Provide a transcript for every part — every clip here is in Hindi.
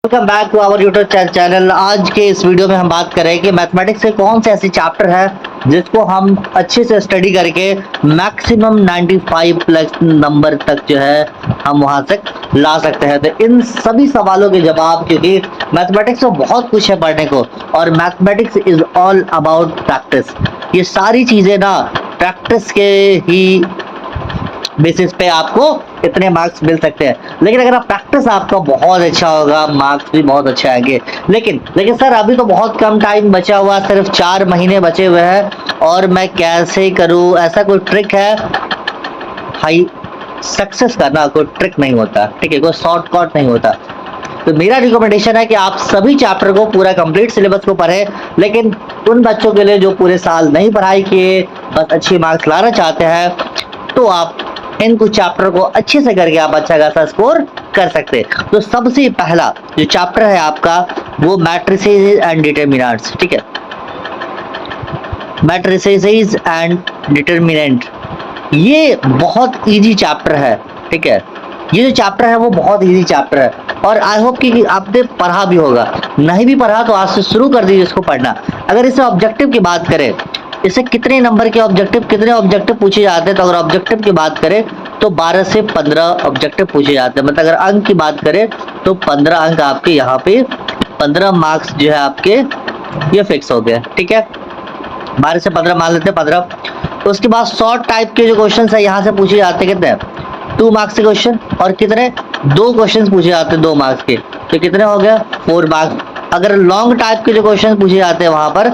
Welcome back to our YouTube channel. आज के इस वीडियो में हम बात करें कि मैथमेटिक्स के कौन से ऐसे चैप्टर है जिसको हम अच्छे से स्टडी करके मैक्सिमम 95 प्लस नंबर तक जो है हम वहां तक ला सकते हैं। तो इन सभी सवालों के जवाब, क्योंकि मैथमेटिक्स में बहुत कुछ है पढ़ने को और mathematics is all about practice. ये सारी चीजें ना प्रैक्टिस के ही बेसिस पे आपको इतने मार्क्स मिल सकते हैं। लेकिन अगर आप प्रैक्टिस आपका बहुत अच्छा होगा, मार्क्स भी बहुत अच्छे आएंगे। लेकिन सर अभी तो बहुत कम टाइम बचा हुआ, सिर्फ 4 महीने बचे हुए हैं और मैं कैसे करूं? ऐसा कोई ट्रिक है? भाई सक्सेस करना कोई ट्रिक नहीं होता, ठीक है, कोई शॉर्टकट नहीं होता। तो मेरा रिकमेंडेशन है कि आप सभी चैप्टर को पूरा कंप्लीट सिलेबस को पढ़ें। लेकिन उन बच्चों के लिए जो पूरे साल नहीं पढ़ाई किए, बस अच्छी मार्क्स लाना चाहते हैं, तो आप इन कुछ चैप्टर को अच्छे से करके आप अच्छा खासा स्कोर कर सकते हैं। तो सबसे पहला जो चैप्टर है आपका वो मैट्रिसेस एंड डिटरमिनेंट्स, ठीक है, मैट्रिसेस एंड डिटरमिनेंट। ये बहुत इजी चैप्टर है, ठीक है, ये जो चैप्टर है वो बहुत इजी चैप्टर है और आई होप कि आपने पढ़ा भी होगा। नहीं भी पढ़ा तो आज से शुरू कर दीजिए इसको पढ़ना। अगर इसे ऑब्जेक्टिव की बात करें, इससे कितने नंबर के ऑब्जेक्टिव, कितने ऑब्जेक्टिव पूछे जाते हैं, तो अगर ऑब्जेक्टिव की बात करें तो 12 से 15 ऑब्जेक्टिव पूछे जाते हैं। मतलब अगर अंक की बात करें तो 15 अंक आपके यहाँ पे 15 मार्क्स जो है आपके ये फिक्स हो गए, ठीक है। 12 से 15 मान लेते हैं 15। उसके बाद शॉर्ट टाइप के जो क्वेश्चन है यहाँ से पूछे जाते हैं कितने 2 मार्क्स के क्वेश्चन, और कितने 2 क्वेश्चन पूछे जाते हैं 2 मार्क्स के, तो कितने हो गया 4 मार्क्स। अगर लॉन्ग टाइप के जो क्वेश्चन पूछे जाते हैं वहां पर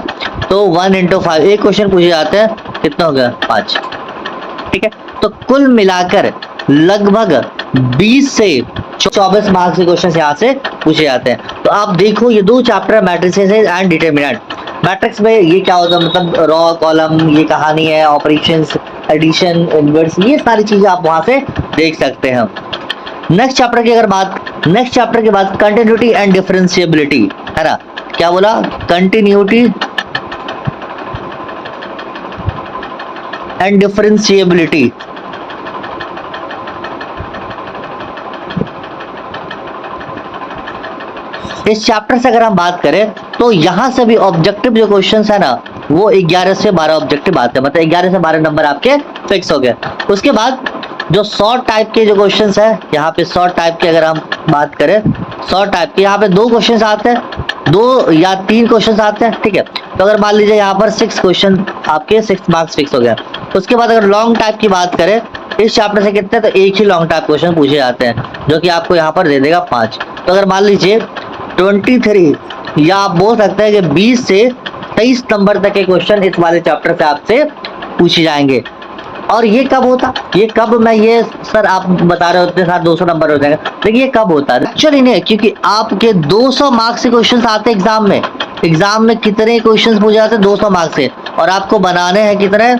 तो 1 into 5 एक क्वेश्चन पूछे जाते हैं, कितना हो गया 5, ठीक है। तो कुल मिलाकर लगभग 20 से 24 मार्क्स के क्वेश्चन यहाँ से पूछे जाते हैं। तो आप देखो ये 2 chapter matrices and determinant. Matrix में ये क्या होता है, मतलब रॉ कॉलम, ये कहानी है, ऑपरेशंस, एडिशन, इनवर्स, ये सारी चीजें आप वहां से देख सकते हैं। नेक्स्ट चैप्टर की बात कंटिन्यूटी एंड डिफरेंशिएबिलिटी, है ना। क्या बोला? Continuity and differentiability. इस चैप्टर से अगर हम बात करें तो यहां से भी ऑब्जेक्टिव जो क्वेश्चंस है ना वो 11 से 12 ऑब्जेक्टिव आते हैं, मतलब 11 से 12 नंबर आपके फिक्स हो गए। उसके बाद जो शॉर्ट टाइप के जो क्वेश्चंस है, यहाँ पे शॉर्ट टाइप की अगर हम बात करें, शॉर्ट टाइप के यहाँ पे 2 क्वेश्चंस आते हैं, 2 या 3 क्वेश्चंस आते हैं, ठीक है। तो अगर मान लीजिए यहाँ पर 6 क्वेश्चन आपके 6 मार्क्स फिक्स हो गया। उसके बाद अगर लॉन्ग टाइप की बात करें इस चैप्टर से कितने, तो एक ही लॉन्ग टाइप क्वेश्चन पूछे जाते हैं जो कि आपको यहाँ पर दे देगा 5। तो अगर मान लीजिए 23 या आप बोल सकते हैं कि 20 से 23 नंबर तक के क्वेश्चन इस वाले चैप्टर से आपसे पूछे जाएंगे। और ये कब होता, ये कब, मैं ये सर आप बता रहे होते साथ 200 नंबर हो जाएगा, लेकिन ये कब होता है? एक्चुअली नहीं, क्योंकि आपके 200 मार्क्स के क्वेश्चन आते हैं एग्जाम में। एग्जाम में कितने क्वेश्चन पूछे जाते हैं? 200 मार्क्स से, और आपको बनाने हैं कितने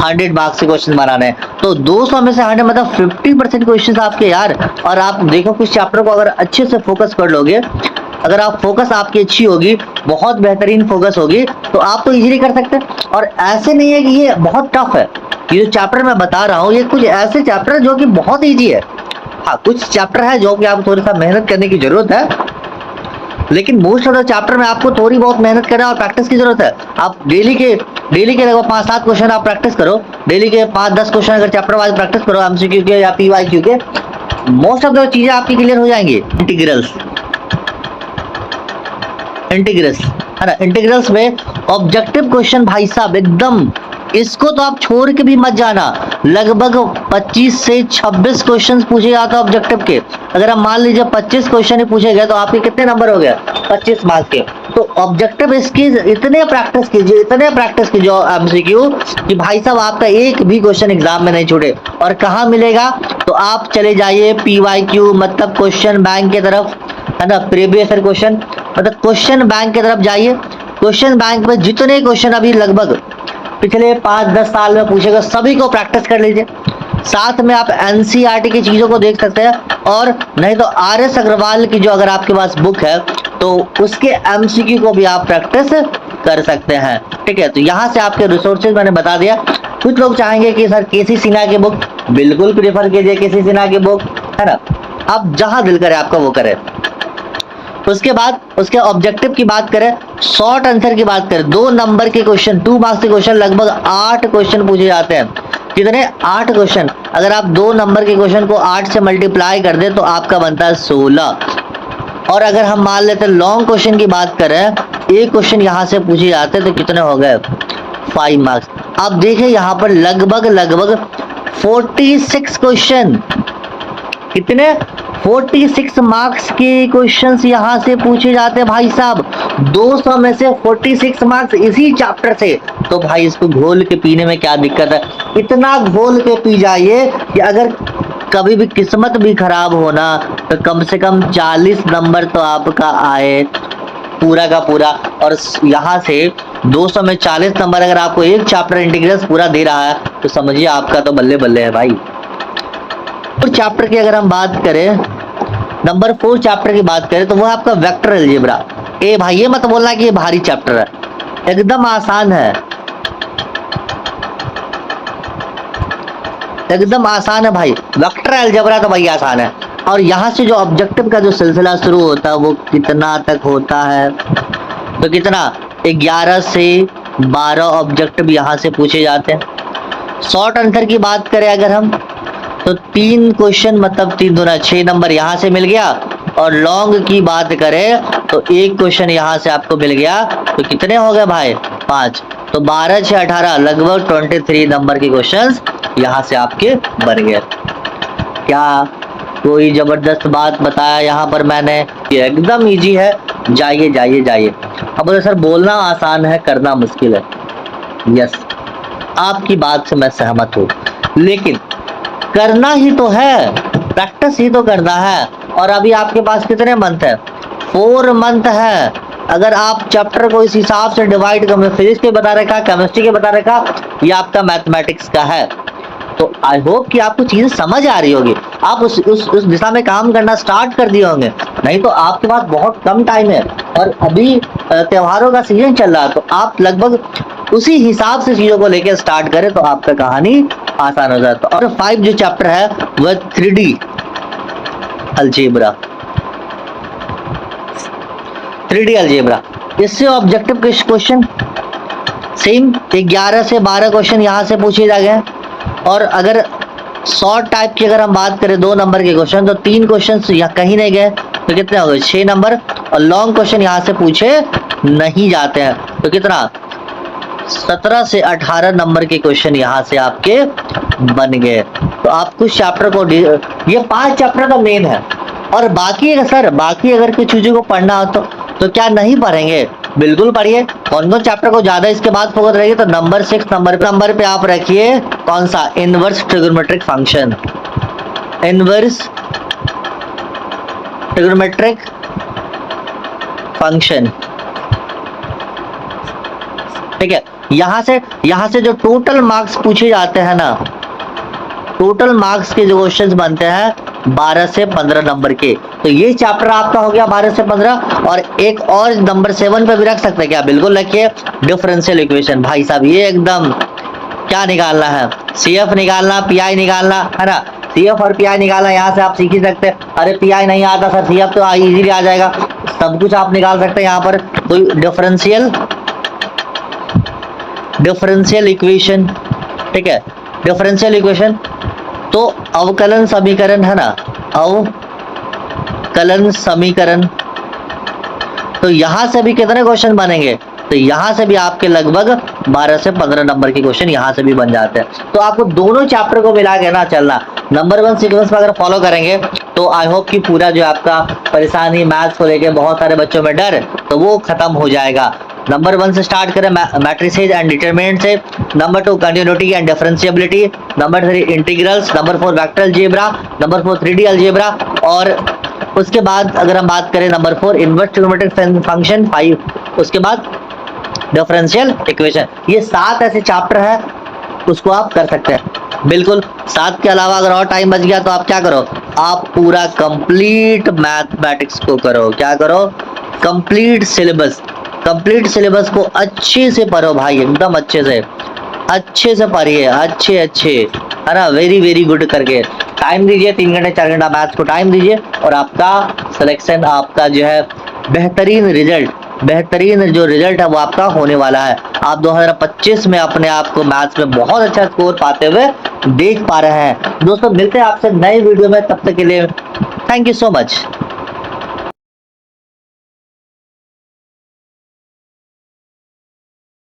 100 मार्क्स के क्वेश्चन बनाने हैं। तो 200 में से 100 मतलब 50% क्वेश्चन आपके यार। और आप देखो कुछ चैप्टर को अगर अच्छे से फोकस कर लोगे, अगर आप फोकस आपकी अच्छी होगी, बहुत बेहतरीन फोकस होगी, तो आप तो इजीली कर सकते हैं। और ऐसे नहीं है कि ये बहुत टफ है, ये जो चैप्टर मैं बता रहा हूँ ये कुछ ऐसे चैप्टर है जो कि बहुत इजी है। हाँ, कुछ चैप्टर है जो कि आपको थोड़ा सा मेहनत करने की जरूरत है, लेकिन मोस्ट ऑफ द चैप्टर में आपको थोड़ी बहुत मेहनत करना और प्रैक्टिस की जरूरत है। आप डेली के लगभग 5-7 क्वेश्चन आप प्रैक्टिस करो, डेली के 5-10 क्वेश्चन अगर चैप्टर वाइज प्रैक्टिस करो, एमसीक्यू के या पीवाईक्यू के, मोस्ट ऑफ द चीजें आपकी क्लियर हो जाएंगी। इंटीग्रल्स है ना, इंटीग्रल्स में ऑब्जेक्टिव क्वेश्चन भाई साहब एकदम, इसको तो आप छोड़ के भी मत जाना। लगभग 25 से 26 क्वेश्चंस पूछे जाते हैं ऑब्जेक्टिव के। अगर हम मान लीजिए 25 क्वेश्चन ही पूछे गए तो आपके कितने नंबर हो गए? 25 मार्क्स के। तो ऑब्जेक्टिव इसकी इतने प्रैक्टिस कीजिए एमसीक्यू कि भाई साहब आपका एक भी क्वेश्चन एग्जाम में नहीं छूटे। और कहाँ मिलेगा? तो आप चले जाइए पीवाईक्यू, मतलब क्वेश्चन बैंक की तरफ, है ना, प्रीवियस ईयर क्वेश्चन, मतलब क्वेश्चन बैंक की तरफ जाइए। क्वेश्चन बैंक में जितने क्वेश्चन अभी लगभग पिछले 5-10 साल में पूछेगा सभी को प्रैक्टिस कर लीजिए। साथ में आप एनसीईआरटी की चीजों को देख सकते हैं, और नहीं तो आरएस अग्रवाल की जो अगर आपके पास बुक है तो उसके एमसीक्यू को भी आप प्रैक्टिस कर सकते हैं, ठीक है। तो यहाँ से आपके रिसोर्सेज मैंने बता दिया। कुछ लोग चाहेंगे कि सर केसी सिन्हा की बुक, बिल्कुल प्रेफर कीजिए केसी सिन्हा की बुक, है ना, आप जहां दिल करे आपका वो करे। उसके बाद उसके ऑब्जेक्टिव की बात करें, शॉर्ट आंसर की बात करें, 2 नंबर के क्वेश्चन, 2 मार्क्स के क्वेश्चन, लगभग 8 क्वेश्चन पूछे जाते हैं। कितने? 8 क्वेश्चन। अगर आप 2 नंबर के क्वेश्चन को 8 से मल्टीप्लाई कर दे तो आपका बनता है 16। और अगर हम मान लेते हैं लॉन्ग क्वेश्चन की बात करें, एक क्वेश्चन यहाँ से पूछे जाते हैं तो कितने हो गए? 5 मार्क्स। आप देखें यहाँ पर लगभग 46 क्वेश्चन, कितने? 46 मार्क्स के क्वेश्चंस यहाँ से पूछे जाते हैं भाई साहब। 200 में से 46 मार्क्स इसी चैप्टर से। तो भाई इसको घोल के पीने में क्या दिक्कत है? इतना घोल के पी जाइए कि अगर कभी भी किस्मत भी खराब होना तो कम से कम 40 नंबर तो आपका आए पूरा का पूरा। और यहाँ से 200 में 40 नंबर अगर आपको एक चैप्टर इंटीग्रल्स पूरा दे रहा है तो समझिए आपका तो बल्ले बल्ले है भाई। और चैप्टर की अगर हम बात करें, नंबर 4 चैप्टर की बात करें तो वो आपका वेक्टर अलजेब्रा। ए भाई ये मत बोलना कि ये भारी चैप्टर है, एकदम आसान है, एकदम आसान है भाई। वेक्टर अलजेब्रा तो भाई आसान है। और यहाँ से जो ऑब्जेक्टिव का जो सिलसिला शुरू होता है वो कितना तक होता है? तो कितना? 11 से 12 ऑब्जेक्टिव यहाँ से पूछे जाते हैं। शॉर्ट आंसर की बात करें अगर हम तो 3 क्वेश्चन, मतलब 3 दूना 6 नंबर यहाँ से मिल गया। और लॉन्ग की बात करें तो एक क्वेश्चन यहाँ से आपको मिल गया तो कितने हो गए भाई? 5। तो 12 से 18 लगभग 23 नंबर के क्वेश्चंस यहाँ से आपके बन गए। क्या कोई जबरदस्त बात बताया यहाँ पर मैंने? ये एकदम इजी है, जाइए जाइए जाइए। अब बोले सर बोलना आसान है करना मुश्किल है। यस, आपकी बात से मैं सहमत हूँ, लेकिन करना ही तो है, प्रैक्टिस ही तो करना है। और अभी आपके पास कितने मंथ है? 4 मंथ है। अगर आप चैप्टर को इस हिसाब से डिवाइड कर, फिजिक्स के बता रखा, केमिस्ट्री के बता रखा, ये आपका मैथमेटिक्स का है, तो आई होप कि आपको चीजें समझ आ रही होगी। आप उस दिशा में काम करना स्टार्ट कर दिए होंगे। नहीं तो आपके पास बहुत कम टाइम है और अभी त्योहारों का सीजन चल रहा है, तो आप लगभग उसी हिसाब से चीजों को लेकर स्टार्ट करें तो आपका कहानी आसान हो जाता है। और 5 जो चैप्टर है वह 3D अलजेब्रा, 3D अलजेब्रा। इससे ऑब्जेक्टिव क्वेश्चन सेम 11 से 12 क्वेश्चन यहाँ से पूछे जा गए। और अगर शॉर्ट टाइप की अगर हम बात करें 2 नंबर के क्वेश्चन तो 3 क्वेश्चन यहाँ कहीं नहीं गए तो कितने हो गए? 6 नंबर। और लॉन्ग क्वेश्चन यहाँ से पूछे नहीं जाते हैं तो कितना? 17 से 18 नंबर के क्वेश्चन यहाँ से आपके बन गए। तो आप कुछ चैप्टर को, ये 5 चैप्टर तो मेन है। और बाकी अगर सर बाकी अगर कुछ चीजों को पढ़ना हो तो क्या नहीं पढ़ेंगे? बिल्कुल पढ़िए। कौन कौन चैप्टर को ज्यादा इसके बाद फोकस रहेगी? तो नंबर 6 नंबर पे आप रखिए कौन सा? Inverse trigonometric function, inverse trigonometric function. ठीक है, यहाँ से जो टोटल मार्क्स पूछे जाते हैं ना, टोटल मार्क्स के जो क्वेश्चंस बनते हैं 12 से 15 नंबर के, तो ये चैप्टर आपका हो गया 12 से 15। और एक और नंबर 7 पे भी रख सकते हैं क्या? बिल्कुल रखिए, डिफरेंशियल इक्वेशन। भाई साहब ये एकदम क्या निकालना है? CF निकालना, PI निकालना है ना। CF और PI निकालना यहाँ से आप सीख ही सकते हैं। अरे PI नहीं आता सर, CF तो इजीली आ जाएगा। सब कुछ आप निकाल सकते हैं यहाँ पर। तो डिफरेंशियल इक्वेशन, ठीक है, डिफरेंशियल इक्वेशन तो अवकलन समीकरण है ना, अवकलन समीकरण। तो यहाँ से भी कितने क्वेश्चन बनेंगे? तो यहाँ से भी आपके लगभग 12 से 15 नंबर के क्वेश्चन यहाँ से भी बन जाते हैं। तो आपको दोनों चैप्टर को मिला के ना चलना। नंबर 1 सीक्वेंस पर अगर फॉलो करेंगे तो आई होप कि पूरा जो आपका परेशानी मैथ्स को लेके बहुत सारे बच्चों में डर, तो वो खत्म हो जाएगा। नंबर 1 से स्टार्ट करें मैट्रिसेस एंड डिटरमिनेंट से, number 2 continuity and differentiability, number 3 integrals, number 4 vector algebra, number 4 3D algebra. और उसके बाद अगर हम बात करें नंबर 4 इनवर्स ट्रिगोनोमेट्रिक फंक्शन, 5 उसके बाद डिफरेंशियल इक्वेशन। ये 7 ऐसे चैप्टर है, उसको आप कर सकते हैं। बिल्कुल 7 के अलावा अगर और टाइम बच गया तो आप क्या करो? आप पूरा कंप्लीट मैथमेटिक्स को करो। क्या करो? कंप्लीट सिलेबस को अच्छे से पढ़ो भाई, एकदम अच्छे से पढ़िए, अच्छे है ना, वेरी गुड करके टाइम दीजिए। 3 घंटे 4 घंटा मैथ्स को टाइम दीजिए और आपका सिलेक्शन, आपका जो है बेहतरीन जो रिजल्ट है वो आपका होने वाला है। आप 2025 में अपने आप को मैथ्स में बहुत अच्छा स्कोर पाते हुए देख पा रहे हैं। दोस्तों मिलते हैं आपसे नए वीडियो में, तब तक के लिए थैंक यू सो मच।